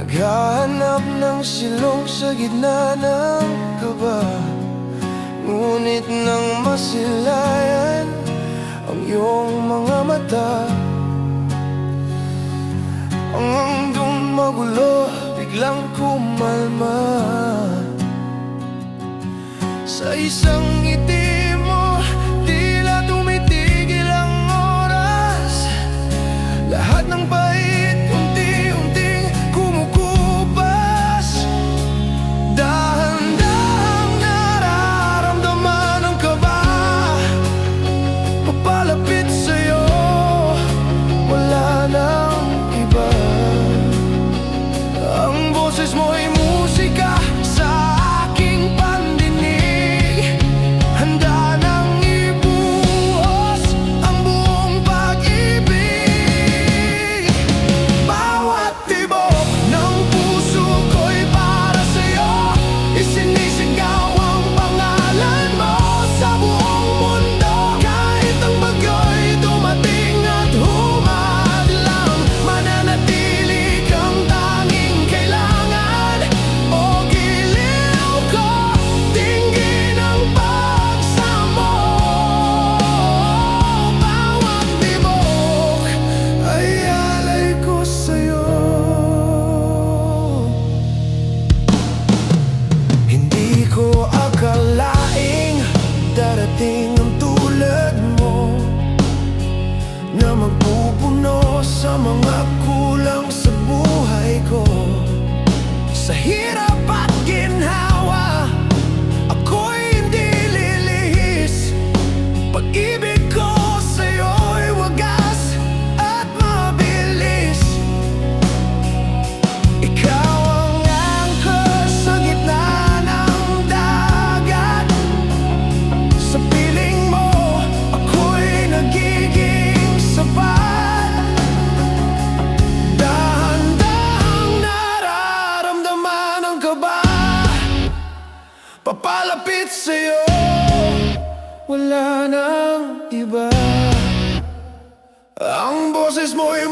Naghahanap ng silong sa gitna ng kaba, ngunit nang masilayan ang iyong mga mata, ang handong magulo biglang kumalma. Sa isang ngiti mo, tila tumitigil ang oras. Lahat ng bait unti-unting kumukupas. Dahan-dahang nararamdaman ang kaba, papalapit sa'yo, wala nang iba. Ang boses mo'y musika sa aking pandinig, handa nang ibuhos ang buong pag-ibig. Bawat tibok ng puso ko'y para sa'yo, isinisigaw ang pangalan mo sa buong mundo. Kahit ang bagyo'y dumating at humadlang, mananatili kang tanging kailangan. O giliw ko, tingin ang pagsamo. Bawat tibok ay alay ko sa'yo. Hindi ko akalaing darating ang tulad mo, na magpupuno sa mga kulang sa buhay ko. Sa hirap at ginhawa, ako'y hindi lilihis. Pag-ibig ko sa'yo'y wagas at mabilis. Ikaw ang anchor sa gitna ng dagat. Sa piling mo, ako'y nagiging sapat. Dahan-dahang nararamdaman ang kaba, papalapit sa'yo, wala nang iba. Ang boses mo'y